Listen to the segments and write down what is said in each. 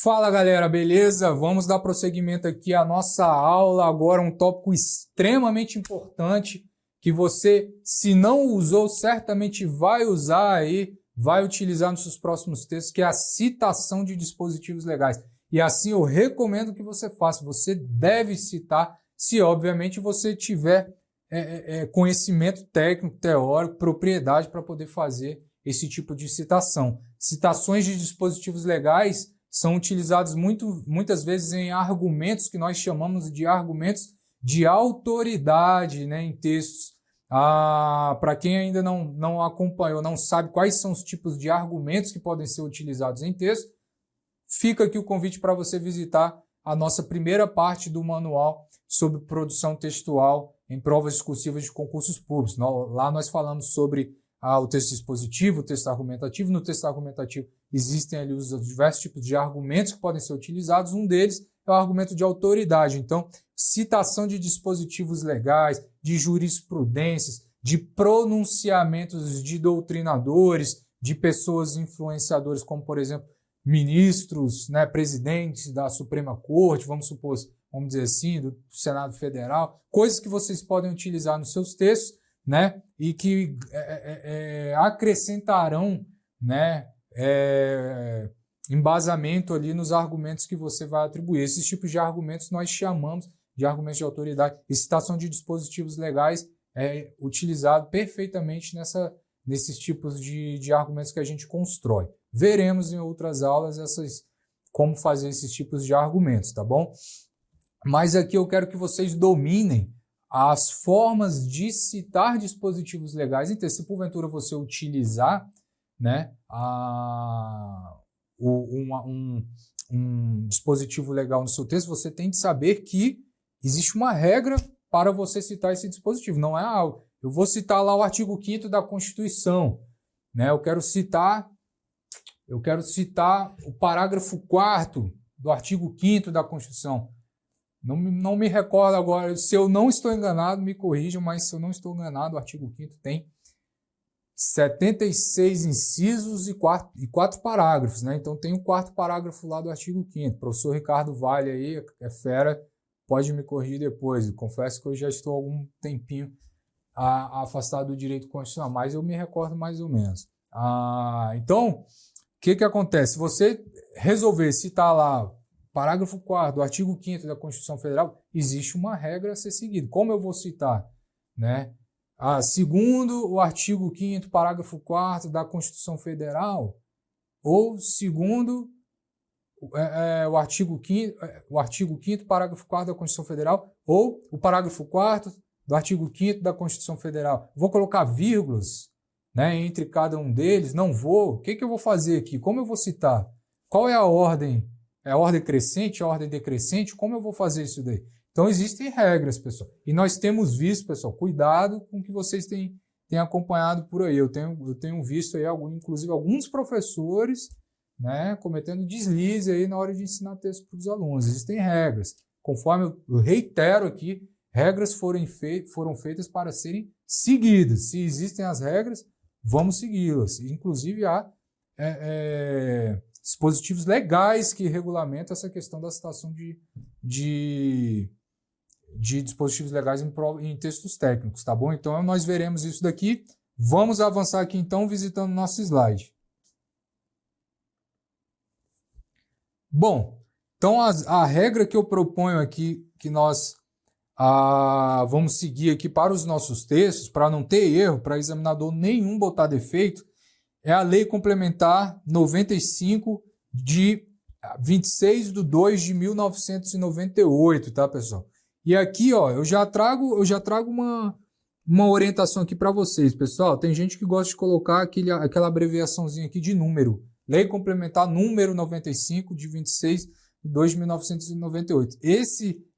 Fala galera, beleza? Vamos dar prosseguimento aqui à nossa aula. Agora um tópico extremamente importante que você, se não usou, certamente vai usar aí, vai utilizar nos seus próximos textos, que é a citação de dispositivos legais. E assim eu recomendo que você faça. Você deve citar, se obviamente você tiver conhecimento técnico, teórico, propriedade para poder fazer esse tipo de citação. Citações de dispositivos legais são utilizados muitas vezes em argumentos que nós chamamos de argumentos de autoridade, né, em textos. Para quem ainda não acompanhou, não sabe quais são os tipos de argumentos que podem ser utilizados em texto, fica aqui o convite para você visitar a nossa primeira parte do manual sobre produção textual em provas discursivas de concursos públicos. Lá nós falamos sobre o texto dispositivo, o texto argumentativo. No texto argumentativo existem ali os diversos tipos de argumentos que podem ser utilizados. Um deles é o argumento de autoridade. Então, citação de dispositivos legais, de jurisprudências, de pronunciamentos de doutrinadores, de pessoas influenciadoras, como, por exemplo, ministros, né, presidentes da Suprema Corte, vamos dizer assim, do Senado Federal, coisas que vocês podem utilizar nos seus textos, né, e que acrescentarão, né, embasamento ali nos argumentos que você vai atribuir. Esses tipos de argumentos nós chamamos de argumentos de autoridade. E citação de dispositivos legais é utilizado perfeitamente nesses tipos de argumentos que a gente constrói. Veremos em outras aulas como fazer esses tipos de argumentos, tá bom? Mas aqui eu quero que vocês dominem as formas de citar dispositivos legais. Então, se porventura você utilizar, né, um dispositivo legal no seu texto, você tem de saber que existe uma regra para você citar esse dispositivo. Não é algo. Eu vou citar lá o artigo 5º da Constituição, né? Eu quero citar o parágrafo 4º do artigo 5º da Constituição. Não me recordo agora, se eu não estou enganado, me corrijam, mas se eu não estou enganado, o artigo 5º tem 76 incisos e 4 parágrafos, né? Então tem o 4º parágrafo lá do artigo 5º. O professor Ricardo Vale aí, é fera, pode me corrigir depois. Eu confesso que eu já estou há algum tempinho afastado do direito constitucional, mas eu me recordo mais ou menos. Então, o que acontece? Se você resolver citar lá parágrafo 4º do artigo 5º da Constituição Federal, existe uma regra a ser seguida. Como eu vou citar? Né? Segundo o artigo 5º, parágrafo 4º da Constituição Federal, ou segundo o artigo 5º, parágrafo 4º da Constituição Federal, ou o parágrafo 4º do artigo 5º da Constituição Federal. Vou colocar vírgulas, né, entre cada um deles? Não vou. O que eu vou fazer aqui? Como eu vou citar? Qual é a ordem? É a ordem crescente, a ordem decrescente? Como eu vou fazer isso daí? Então, existem regras, pessoal. E nós temos visto, pessoal, cuidado com o que vocês têm acompanhado por aí. Eu tenho visto aí, inclusive, alguns professores, né, cometendo deslize aí na hora de ensinar texto para os alunos. Existem regras. Conforme eu reitero aqui, regras foram feitas para serem seguidas. Se existem as regras, vamos segui-las. Inclusive, há dispositivos legais que regulamentam essa questão da citação de dispositivos legais em textos técnicos, tá bom? Então, nós veremos isso daqui. Vamos avançar aqui, então, visitando nosso slide. Bom, então, a regra que eu proponho aqui, que nós vamos seguir aqui para os nossos textos, para não ter erro, para examinador nenhum botar defeito, é a Lei Complementar 95 de 26 de 2 de 1998, tá, pessoal? E aqui, ó, eu já trago uma orientação aqui para vocês, pessoal. Tem gente que gosta de colocar aquela abreviaçãozinha aqui de número. Lei Complementar número 95 de 26 de 2 de 1998.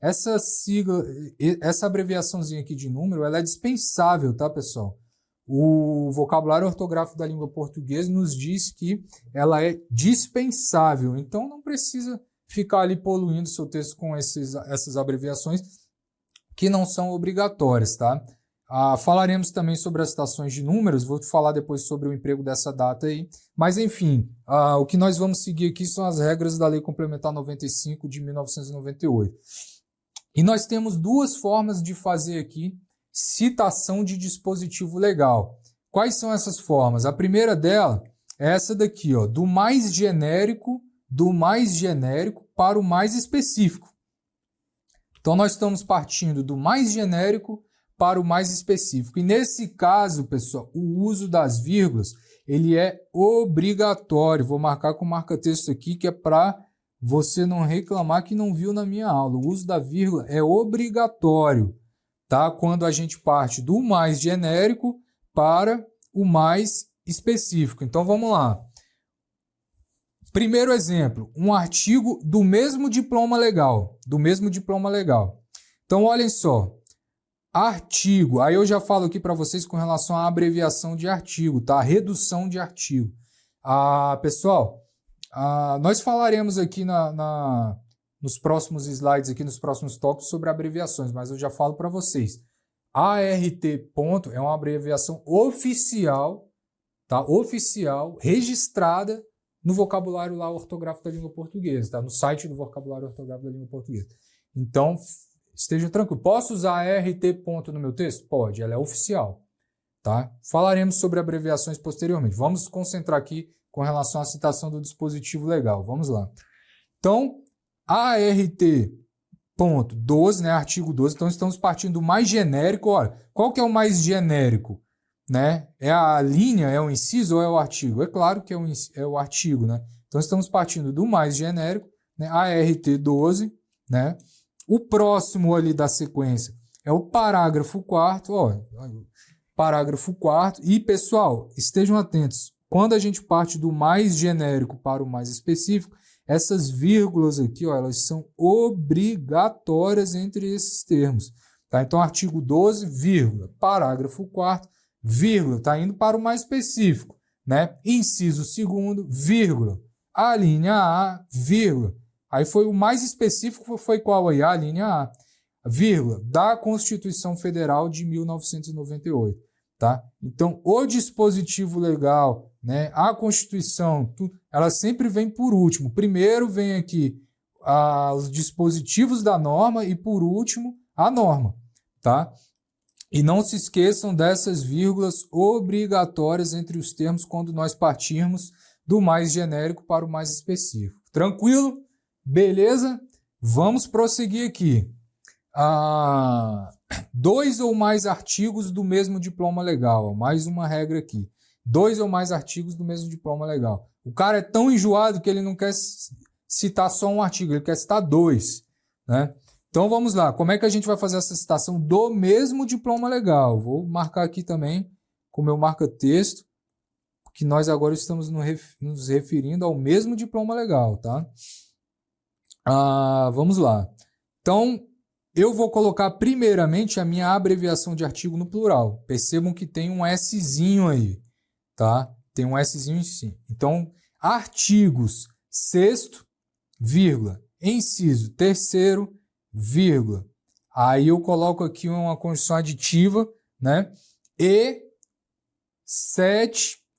Essa sigla, essa abreviaçãozinha aqui de número, ela é dispensável, tá, pessoal? O vocabulário ortográfico da língua portuguesa nos diz que ela é dispensável. Então, não precisa ficar ali poluindo seu texto com essas abreviações que não são obrigatórias, tá? Falaremos também sobre as citações de números, vou falar depois sobre o emprego dessa data aí. Mas, enfim, o que nós vamos seguir aqui são as regras da Lei Complementar 95 de 1998. E nós temos duas formas de fazer aqui citação de dispositivo legal. Quais são essas formas? A primeira dela é essa daqui, ó, do mais genérico para o mais específico. Então, nós estamos partindo do mais genérico para o mais específico. E nesse caso, pessoal, o uso das vírgulas, ele é obrigatório. Vou marcar com marca-texto aqui, que é para você não reclamar que não viu na minha aula. O uso da vírgula é obrigatório, tá? Quando a gente parte do mais genérico para o mais específico. Então, vamos lá. Primeiro exemplo, um artigo do mesmo diploma legal. Então, olhem só. Artigo. Aí eu já falo aqui para vocês com relação à abreviação de artigo, tá? Redução de artigo. Pessoal, nós falaremos aqui nos próximos slides, aqui nos próximos tópicos sobre abreviações, mas eu já falo para vocês. ART ponto é uma abreviação oficial, tá? Oficial, registrada no vocabulário lá ortográfico da língua portuguesa, tá? No site do vocabulário ortográfico da língua portuguesa. Então, esteja tranquilo. Posso usar ART ponto no meu texto? Pode, ela é oficial, tá? Falaremos sobre abreviações posteriormente. Vamos nos concentrar aqui com relação à citação do dispositivo legal. Vamos lá. Então, ART ponto 12, né? Artigo 12. Então, estamos partindo do mais genérico. Olha, qual que é o mais genérico? Né? É a linha, é o inciso ou é o artigo? É claro que é o artigo, né? Então, estamos partindo do mais genérico, né? ART 12, né? O próximo ali da sequência é o parágrafo 4º, ó, parágrafo 4º. E, pessoal, estejam atentos. Quando a gente parte do mais genérico para o mais específico, essas vírgulas aqui, ó, elas são obrigatórias entre esses termos. Tá? Então, artigo 12, vírgula, parágrafo 4º, vírgula, está indo para o mais específico, né? Inciso 2º, vírgula, a linha A, vírgula. Aí foi o mais específico, foi qual aí? A linha A, vírgula, da Constituição Federal de 1998, tá? Então, o dispositivo legal, né, a Constituição, ela sempre vem por último. Primeiro vem aqui os dispositivos da norma e, por último, a norma, tá? E não se esqueçam dessas vírgulas obrigatórias entre os termos quando nós partirmos do mais genérico para o mais específico. Tranquilo? Beleza? Vamos prosseguir aqui. 2 ou mais artigos do mesmo diploma legal. Mais uma regra aqui. 2 ou mais artigos do mesmo diploma legal. O cara é tão enjoado que ele não quer citar só um artigo, ele quer citar 2, né? Então vamos lá, como é que a gente vai fazer essa citação do mesmo diploma legal? Vou marcar aqui também com o meu marca-texto, que nós agora estamos nos referindo ao mesmo diploma legal, tá? Vamos lá. Então, eu vou colocar primeiramente a minha abreviação de artigo no plural. Percebam que tem um Szinho aí, tá? Tem um Szinho em si. Então, artigos 6º, vírgula, inciso 3º, vírgula. Aí eu coloco aqui uma conjunção aditiva, né? E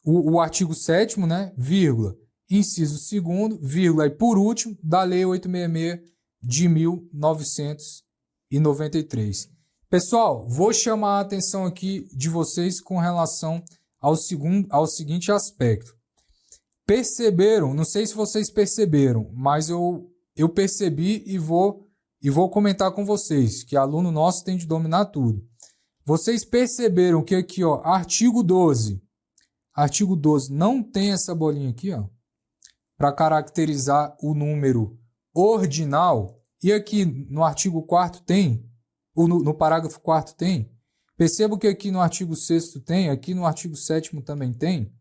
o artigo 7º, né? Vírgula. Inciso 2º, vírgula. E por último, da Lei 866 de 1993. Pessoal, vou chamar a atenção aqui de vocês com relação ao seguinte aspecto. Perceberam? Não sei se vocês perceberam, mas eu percebi e vou comentar com vocês, que aluno nosso tem de dominar tudo. Vocês perceberam que aqui, ó, artigo 12 não tem essa bolinha aqui, ó, para caracterizar o número ordinal, e aqui no artigo 4º tem, ou no parágrafo 4º tem. Percebo que aqui no artigo 6º tem, aqui no artigo 7º também tem.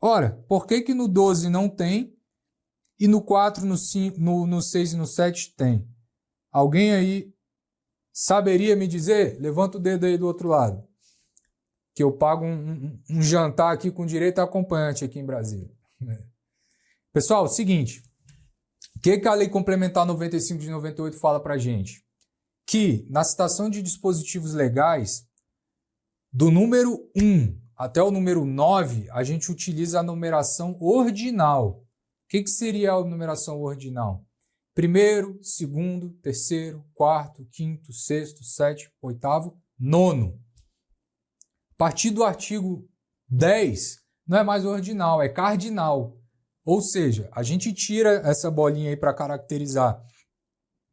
Ora, por que no 12 não tem e no 4, no 5, no 6 e no 7 tem? Alguém aí saberia me dizer? Levanta o dedo aí do outro lado. Que eu pago um jantar aqui com direito a acompanhante aqui em Brasília. Pessoal, é o seguinte. O que a Lei Complementar 95 de 98 fala pra gente? Que na citação de dispositivos legais, Do número 1 até o número 9, a gente utiliza a numeração ordinal. O que seria a numeração ordinal? Primeiro, segundo, terceiro, quarto, quinto, sexto, sétimo, oitavo, nono. A partir do artigo 10, não é mais ordinal, é cardinal. Ou seja, a gente tira essa bolinha aí para caracterizar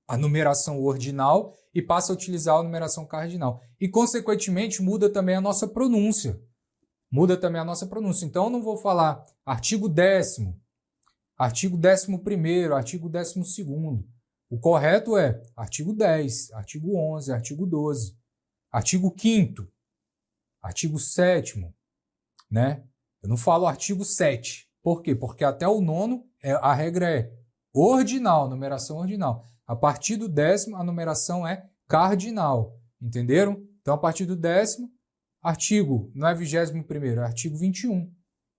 a numeração ordinal e passa a utilizar a numeração cardinal. E, consequentemente, muda também a nossa pronúncia. Então, eu não vou falar artigo 10º, artigo 11º, artigo 12º. O correto é artigo 10, artigo 11, artigo 12, artigo 5º, artigo 7º, né? Eu não falo artigo 7. Por quê? Porque até o 9º, a regra é ordinal, numeração ordinal. A partir do 10º, a numeração é cardinal. Entenderam? Então, a partir do 10º, artigo, não é 21º, é artigo 21.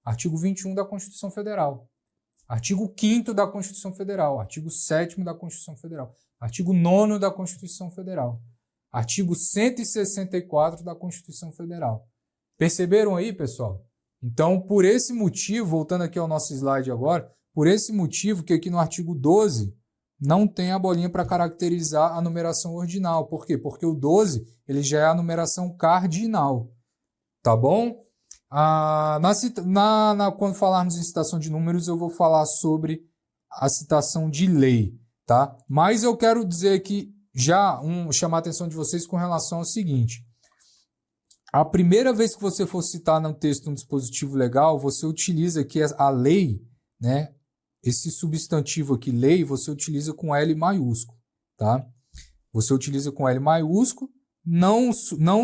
Artigo 21 da Constituição Federal. Artigo 5º da Constituição Federal. Artigo 7º da Constituição Federal. Artigo 9º da Constituição Federal. Artigo 164 da Constituição Federal. Perceberam aí, pessoal? Então, por esse motivo, voltando aqui ao nosso slide agora, por esse motivo que aqui no artigo 12 não tem a bolinha para caracterizar a numeração ordinal. Por quê? Porque o 12 ele já é a numeração cardinal. Tá bom? Quando falarmos em citação de números, eu vou falar sobre a citação de lei. Tá? Mas eu quero dizer aqui, chamar a atenção de vocês com relação ao seguinte. A primeira vez que você for citar no texto um dispositivo legal, você utiliza aqui a lei, né? Esse substantivo aqui, lei, você utiliza com L maiúsculo, tá? Você utiliza com L maiúsculo. Não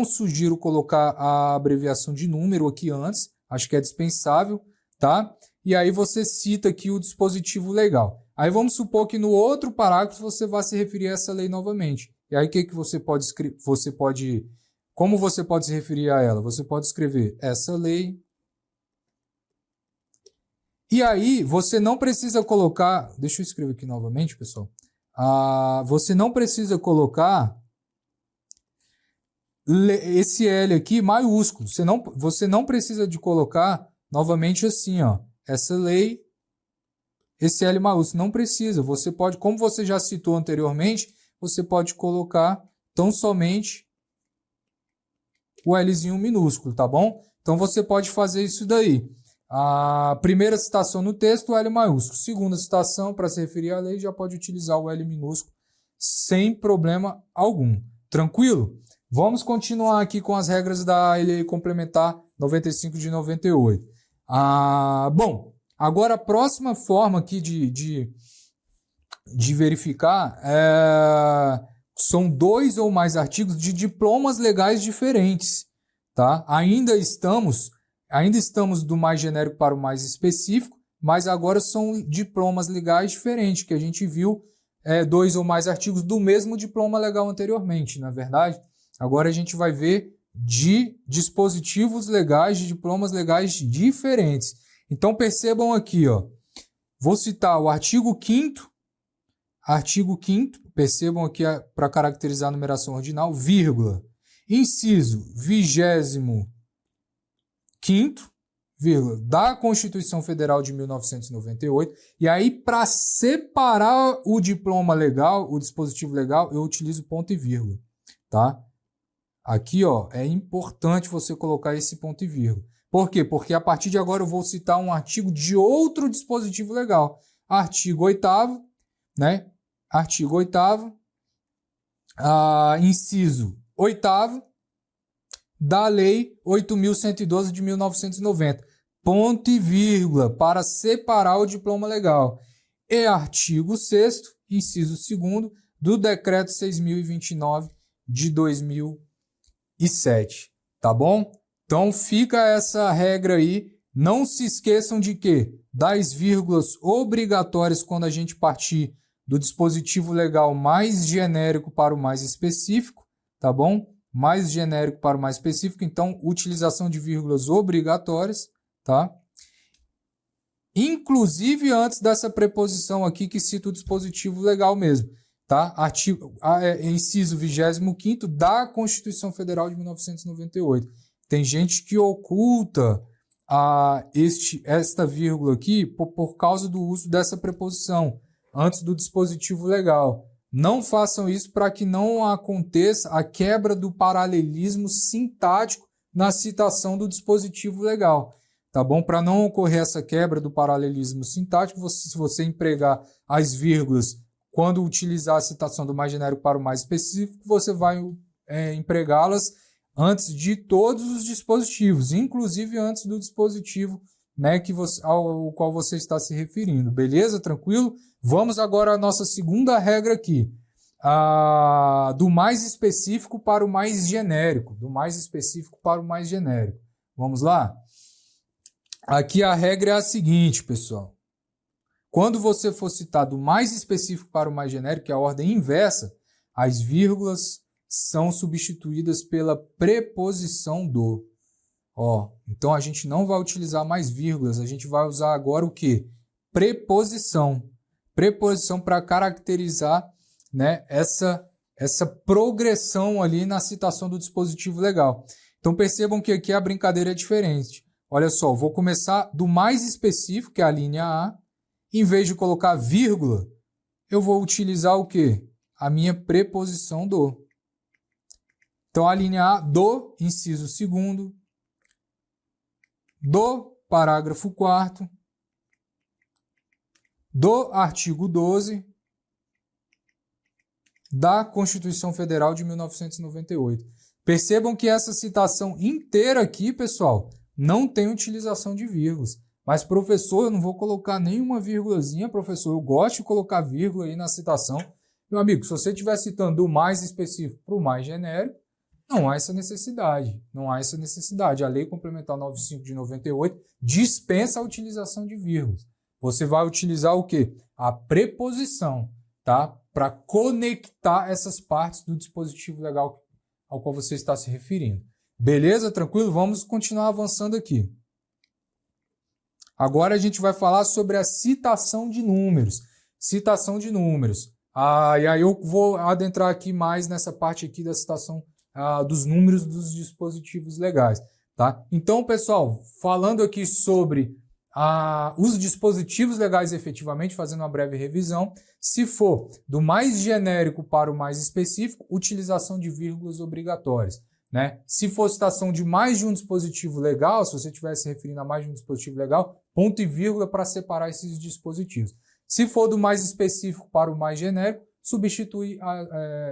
sugiro colocar a abreviação de número aqui antes, acho que é dispensável, tá? E aí você cita aqui o dispositivo legal. Aí vamos supor que no outro parágrafo você vai se referir a essa lei novamente. E aí o que você pode escrever? Como você pode se referir a ela? Você pode escrever essa lei. E aí, você não precisa colocar... Deixa eu escrever aqui novamente, pessoal. Você não precisa colocar esse L aqui maiúsculo. Você não precisa de colocar novamente assim, ó. Essa lei, esse L maiúsculo. Não precisa. Você pode, como você já citou anteriormente, você pode colocar tão somente o Lzinho minúsculo, tá bom? Então, você pode fazer isso daí. A primeira citação no texto, o L maiúsculo. Segunda citação, para se referir à lei, já pode utilizar o L minúsculo sem problema algum. Tranquilo? Vamos continuar aqui com as regras da Lei Complementar 95 de 98. Bom, agora a próxima forma aqui de verificar são 2 ou mais artigos de diplomas legais diferentes, tá? Ainda estamos do mais genérico para o mais específico, mas agora são diplomas legais diferentes, que a gente viu 2 ou mais artigos do mesmo diploma legal anteriormente, não é verdade? Agora a gente vai ver de dispositivos legais, de diplomas legais diferentes. Então percebam aqui, ó, vou citar o artigo 5º, percebam aqui para caracterizar a numeração ordinal, vírgula, inciso 25º, vírgula, da Constituição Federal de 1998, e aí para separar o diploma legal, o dispositivo legal, eu utilizo ponto e vírgula, tá? Aqui, ó, é importante você colocar esse ponto e vírgula. Por quê? Porque a partir de agora eu vou citar um artigo de outro dispositivo legal. Artigo 8º, né? Artigo 8º, inciso 8º da Lei 8.112 de 1990. Ponto e vírgula para separar o diploma legal. E artigo 6º, inciso 2º, do Decreto 6.029 de 2007. Tá bom? Então fica essa regra aí. Não se esqueçam de que das vírgulas obrigatórias quando a gente partir do dispositivo legal mais genérico para o mais específico, tá bom? Mais genérico para o mais específico, então utilização de vírgulas obrigatórias, tá? Inclusive antes dessa preposição aqui que cita o dispositivo legal mesmo, tá? Inciso 25º da Constituição Federal de 1998. Tem gente que oculta esta vírgula aqui por causa do uso dessa preposição antes do dispositivo legal. Não façam isso para que não aconteça a quebra do paralelismo sintático na citação do dispositivo legal. Tá bom? Para não ocorrer essa quebra do paralelismo sintático, se você empregar as vírgulas quando utilizar a citação do mais genérico para o mais específico, você vai empregá-las antes de todos os dispositivos, inclusive antes do dispositivo, né, ao qual você está se referindo. Beleza? Tranquilo? Vamos agora à nossa segunda regra aqui. Do mais específico para o mais genérico. Do mais específico para o mais genérico. Vamos lá? Aqui a regra é a seguinte, pessoal. Quando você for citar do mais específico para o mais genérico, que é a ordem inversa, as vírgulas são substituídas pela preposição do. Então a gente não vai utilizar mais vírgulas, a gente vai usar agora o quê? Preposição. Preposição para caracterizar, né, essa progressão ali na citação do dispositivo legal. Então percebam que aqui a brincadeira é diferente. Olha só, vou começar do mais específico, que é a linha A. Em vez de colocar vírgula, eu vou utilizar o quê? A minha preposição do. Então, a linha A, do inciso 2º, do parágrafo 4º, do artigo 12 da Constituição Federal de 1998. Percebam que essa citação inteira aqui, pessoal, não tem utilização de vírgulas. Mas, professor, eu não vou colocar nenhuma vírgulazinha, professor. Eu gosto de colocar vírgula aí na citação. Meu amigo, se você estiver citando do mais específico para o mais genérico, não há essa necessidade. Não há essa necessidade. A Lei Complementar 95 de 98 dispensa a utilização de vírgulas. Você vai utilizar o quê? A preposição, tá? Para conectar essas partes do dispositivo legal ao qual você está se referindo. Beleza? Tranquilo? Vamos continuar avançando aqui. Agora a gente vai falar sobre a citação de números. Citação de números. E aí eu vou adentrar aqui mais nessa parte aqui da citação dos números dos dispositivos legais. Tá? Então, pessoal, falando aqui sobre os dispositivos legais efetivamente, fazendo uma breve revisão, se for do mais genérico para o mais específico, utilização de vírgulas obrigatórias. Né? Se for citação de mais de um dispositivo legal, se você estiver se referindo a mais de um dispositivo legal, ponto e vírgula para separar esses dispositivos. Se for do mais específico para o mais genérico,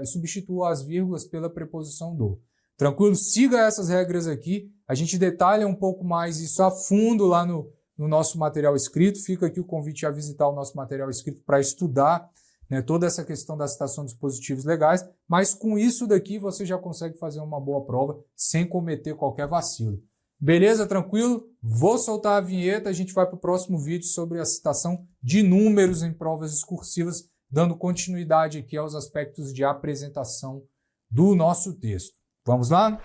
substitua as vírgulas pela preposição do. Tranquilo? Siga essas regras aqui. A gente detalha um pouco mais isso a fundo lá no nosso material escrito. Fica aqui o convite a visitar o nosso material escrito para estudar, né, toda essa questão da citação de dispositivos legais, mas com isso daqui você já consegue fazer uma boa prova sem cometer qualquer vacilo. Beleza? Tranquilo? Vou soltar a vinheta, a gente vai para o próximo vídeo sobre a citação de números em provas discursivas, dando continuidade aqui aos aspectos de apresentação do nosso texto. Vamos lá?